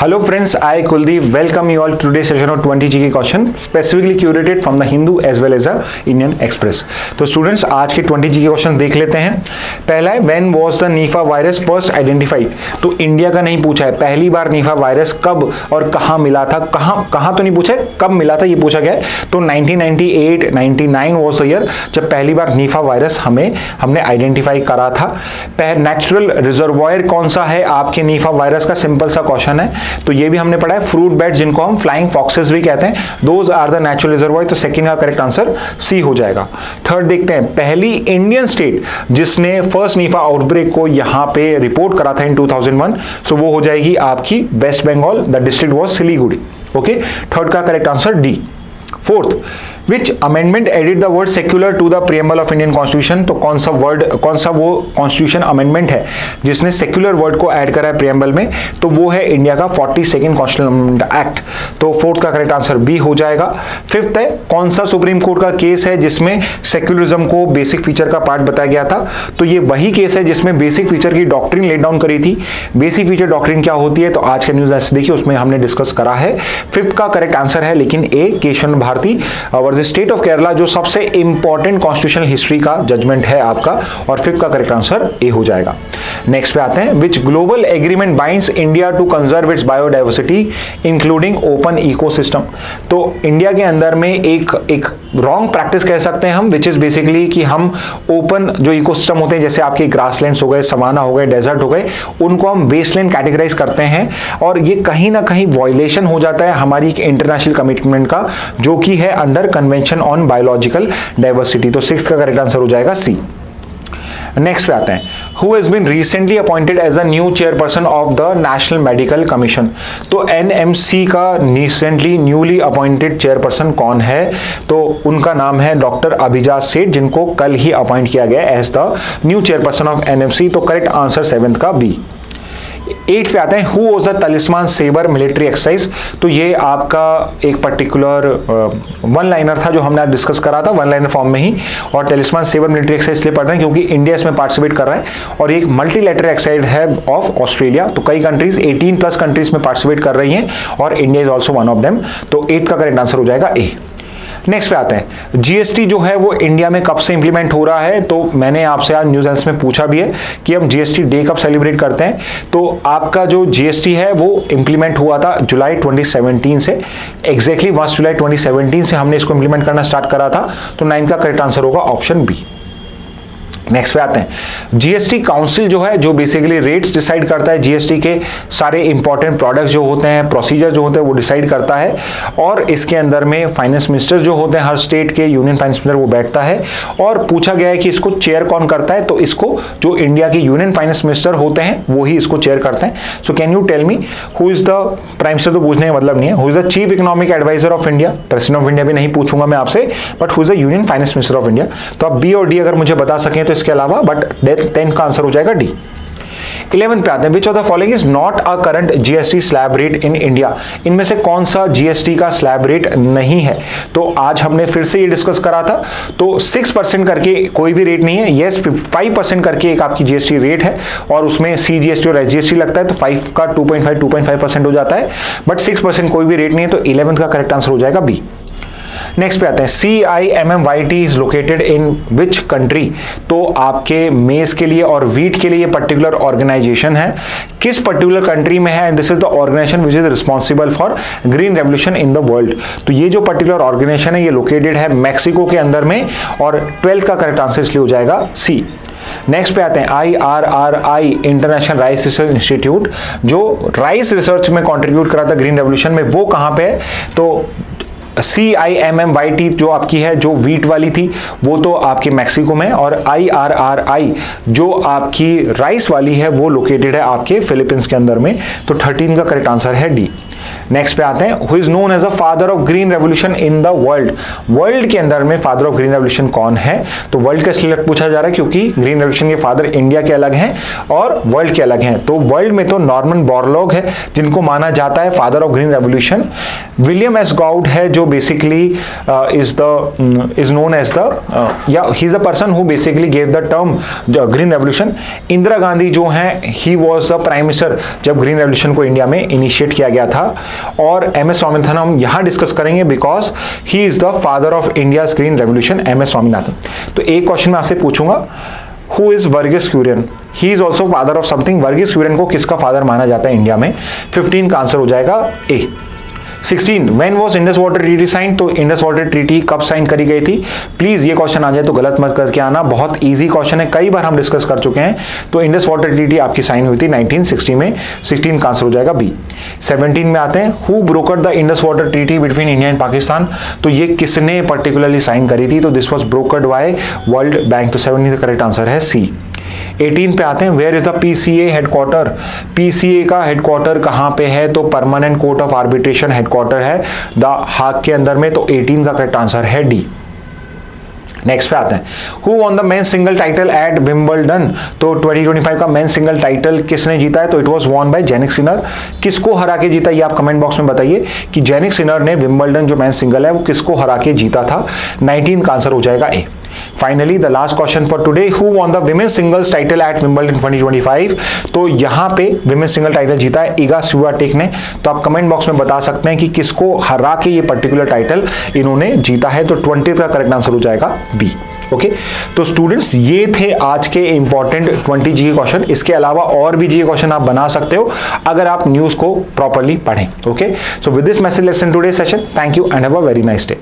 Hello friends, I Kuldeep welcome you all to today's session of 20 GK question specifically curated from the Hindu as well as the Indian Express। तो students आज के 20 GK question देख लेते हैं। पहला है when was the Nipah virus first identified. तो India का नहीं पूछा है, पहली बार नीफा वायरस कब और कहाँ मिला था, कहाँ तो नहीं पूछा है, कब मिला था ये पूछा गया है। तो 1998-99 वाज द ईयर जब पहली बार नीफा वायरस हमने आइडेंटिफाई करा था। नेचुरल रिजर्वॉयर कौन सा है आपके नीफा वायरस का, सिंपल सा क्वेश्चन है। तो ये भी हमने पढ़ा है, फ्रूट बैट जिनको हम फ्लाइंग फॉक्सेस भी कहते हैं, those are the natural reservoir. तो सेकंड का करेक्ट आंसर सी हो जाएगा। थर्ड देखते हैं, पहली इंडियन स्टेट जिसने फर्स्ट नीफा आउटब्रेक को यहां पे रिपोर्ट करा था इन 2001, सो वो हो जाएगी आपकी West Bengal, the district was Siliguri. Okay, third का correct answer D. Fourth, which amendment added the word secular to the preamble of Indian constitution. तो कौन सा वो कॉन्स्टिट्यूशन अमेंडमेंट है जिसने सेक्युलर वर्ड को ऐड करा है प्रियम्बल में, तो वो है इंडिया का 42nd कॉन्स्टिट्यूशनल अमेंडमेंट एक्ट। तो फोर्थ का करेक्ट आंसर बी हो जाएगा। फिफ्थ है, कौन सा सुप्रीम कोर्ट का केस है जिसमें सेक्युलरिज्म को बेसिक फीचर का पार्ट बताया गया था। तो ये वही केस है जिसमें बेसिक फीचर की डॉक्ट्रिन लेट डाउन करी थी। बेसिक फीचर डॉक्ट्रिन क्या होती है, तो आज का न्यूज ऐसे देखिए उसमें हमने डिस्कस करा है। फिफ्थ का करेक्ट आंसर है लेकिन A, Keshav Bharati versus state of Kerala, जो सबसे इंपॉर्टेंट कॉन्स्टिट्यूशनल हिस्ट्री का जजमेंट है आपका, और फिफ्थ का करेक्ट आंसर ए हो जाएगा। नेक्स्ट पे आते हैं, which global agreement binds India to conserve its biodiversity including open ecosystem. तो इंडिया के अंदर में एक रॉन्ग प्रैक्टिस कह सकते हैं हम, विच इज बेसिकली कि हम ओपन जो इकोसिस्टम होते हैं, जैसे आपके ग्रासलैंड्स हो गए, सवाना हो गए, डेजर्ट हो गए, उनको हम वेस्टलैंड कैटेगराइज करते हैं, और ये कहीं ना कहीं वायलेशन हो जाता है हमारी इंटरनेशनल कमिटमेंट का, जो कि है under convention on biological diversity. तो सिक्स्थ का करेक्ट आंसर हो जाएगा सी। नेक्स्ट पे आते हैं, who has been recently appointed as a new chairperson of the national medical commission. तो एनएमसी का रिसेंटली न्यूली अपॉइंटेड चेयरपर्सन कौन है, तो उनका नाम है डॉक्टर अभिजात सेठ, जिनको कल ही अपॉइंट किया गया as the new chairperson of NMC. तो करेक्ट आंसर सेवेंथ का बी। 8 पे आते हैं, who was the Talisman Sabre military exercise. तो ये आपका एक पर्टिकुलर वन लाइनर था जो हमने डिस्कस करा था, वन लाइनर फॉर्म में ही। और तलिस्मान सेबर मिलिट्री एक्सरसाइज इसलिए पढ़ रहे हैं क्योंकि इंडिया इसमें पार्टिसिपेट कर रहा है, और एक मल्टीलैटरल एक्सरसाइज है ऑफ ऑस्ट्रेलिया। तो कई कंट्रीज 18+ कंट्रीज में पार्टिसिपेट कर रही हैं और India is also one of them. तो 8 का करेक्ट आंसर हो जाएगा ए। नेक्स्ट पे आते हैं, जीएसटी जो है वो इंडिया में कब से इंप्लीमेंट हो रहा है। तो मैंने आपसे आज न्यूज़ एंस में पूछा भी है कि हम जीएसटी डे कब सेलिब्रेट करते हैं। तो आपका जो जीएसटी है वो इंप्लीमेंट हुआ था जुलाई 2017 से, एग्जैक्टली 1 जुलाई 2017 से हमने इसको इंप्लीमेंट करना स्टार्ट करा था। तो 9 का करेक्ट आंसर होगा ऑप्शन बी। नेक्स्ट पे आते हैं, जीएसटी काउंसिल जो है जो बेसिकली रेट्स डिसाइड करता है, जीएसटी के सारे इंपॉर्टेंट प्रोडक्ट्स जो होते हैं, प्रोसीजर जो होते हैं वो डिसाइड करता है, और इसके अंदर में फाइनेंस मिनिस्टर जो होते हैं हर स्टेट के, यूनियन फाइनेंस मिनिस्टर वो बैठता है। और पूछा गया है कि इसको चेयर कौन करता है, तो इसको जो इंडिया के यूनियन फाइनेंस मिनिस्टर होते हैं वो ही इसको चेयर करते हैं। So can you tell me who is the prime minister, तो पूछने का मतलब नहीं है, who is the chief economic adviser of India. President of India भी नहीं पूछूंगा मैं आपसे, but who is the union finance minister of India. तो आप बी और डी अगर मुझे बता सकें तो इसके अलावा, बट 10 का आंसर हो जाएगा डी। 11 पे आते हैं, which of the following is not a current GST slab rate in India. इनमें से कौन सा जीएसटी का स्लैब रेट नहीं है। तो आज हमने फिर से ये डिस्कस करा था। तो 6% करके कोई भी रेट नहीं है, यस 5% करके एक आपकी जीएसटी रेट है, और उसमें सीजीएसटी और एसजीएसटी लगता है, तो 5 का 2.5% हो जाता है, बट 6% कोई भी रेट नहीं है। तो 11th का करेक्ट आंसर हो जाएगा बी। नेक्स्ट पे आते हैं, CIMMYT is located in which country. तो आपके मेज के लिए और वीट के लिए पर्टिकुलर ऑर्गेनाइजेशन है, किस पर्टिकुलर कंट्री में है, and this is the organisation which is responsible for green revolution in the world. तो ये जो पर्टिकुलर ऑर्गेनाइजेशन है ये लोकेटेड है मैक्सिको के अंदर में, और 12th का करेक्ट आंसर इसलिए हो जाएगा सी। नेक्स्ट पे आते हैं, IRRI international rice research institute, जो राइस रिसर्च में कंट्रीब्यूट करा था ग्रीन रेवोल्यूशन में, वो कहाँ पे है। तो CIMMYT जो आपकी है जो वीट वाली थी वो तो आपके मैक्सिको में, और IRRI जो आपकी राइस वाली है वो लोकेटेड है आपके फिलीपींस के अंदर में। तो 13 का करेक्ट आंसर है डी। नेक्स्ट पे आते हैं, who is known as a father of green revolution in the world. World के अंदर में फादर ऑफ ग्रीन रेवोल्यूशन कौन है? तो वर्ल्ड का सिलेक्ट पूछा जा रहा है क्योंकि ग्रीन रेवोल्यूशन के फादर इंडिया के अलग हैं और वर्ल्ड के अलग हैं। तो वर्ल्ड में तो नॉर्मन बोरलॉग है जिनको माना जाता है father of green revolution. William S Gaud है जो basically is known as he is the person who basically gave the term green revolution. Indira Gandhi जो है he was the prime minister जब ग्रीन रेवोल्यूशन को इंडिया में इनिशिएट किया गया था। और एम एस स्वामीनाथन हम यहां डिस्कस करेंगे because he is the father of India's green revolution, M S Swaminathan. तो एक क्वेश्चन मैं आपसे पूछूंगा, who is Varghese Kurien? He is also father of something. Varghese Kurien को किसका फादर माना जाता है इंडिया में? 15 का आंसर हो जाएगा A. 16 when was Indus water treaty sign? तो इंडस वाटर ट्रीटी कब साइन करी गई थी? प्लीज ये क्वेश्चन आ जाए तो गलत मत करके आना, बहुत इजी क्वेश्चन है, कई बार हम डिस्कस कर चुके हैं। तो इंडस वाटर ट्रीटी आपकी साइन हुई थी 1960 में, 16 का आंसर हो जाएगा बी। 17 में आते हैं, who brokered the Indus water treaty between India and Pakistan? तो ये किसने पर्टिकुलरली साइन करी थी? तो this was brokered by world bank. तो 17 का करेक्ट आंसर है सी। 18 पे आते हैं, where is the PCA headquarter? PCA का हेडक्वार्टर कहां पे है? तो permanent court of arbitration headquarter है द हाग के अंदर में। तो 18 का करेक्ट आंसर है डी। नेक्स्ट पे आते हैं, who won the men's single title at Wimbledon? तो 2025 का मेंस सिंगल टाइटल किसने जीता है? तो it was won by Jannik Sinner. किसको हरा के जीता ये आप कमेंट बॉक्स में बताइए कि जेनिक सिनर ने विंबलडन जो मेंस सिंगल है वो किसको हरा के जीता था? 19 का आंसर हो जाएगा A. Finally the last question for today, who won the women's singles title at Wimbledon 2025? तो यहां पे विमेंस सिंगल टाइटल जीता है इगा स्वियाटेक ने। तो आप कमेंट बॉक्स में बता सकते हैं कि किसको हरा के ये पर्टिकुलर टाइटल इन्होंने जीता है। तो 20 का करेक्ट आंसर हो जाएगा बी। ओके तो स्टूडेंट्स ये थे आज के इंपॉर्टेंट 20 जी के क्वेश्चन। इसके अलावा और भी जी के क्वेश्चन आप बना सकते हो अगर आप न्यूज को प्रॉपर्ली पढ़ें। Okay so with this message let's end today session. Thank you and have a very nice day.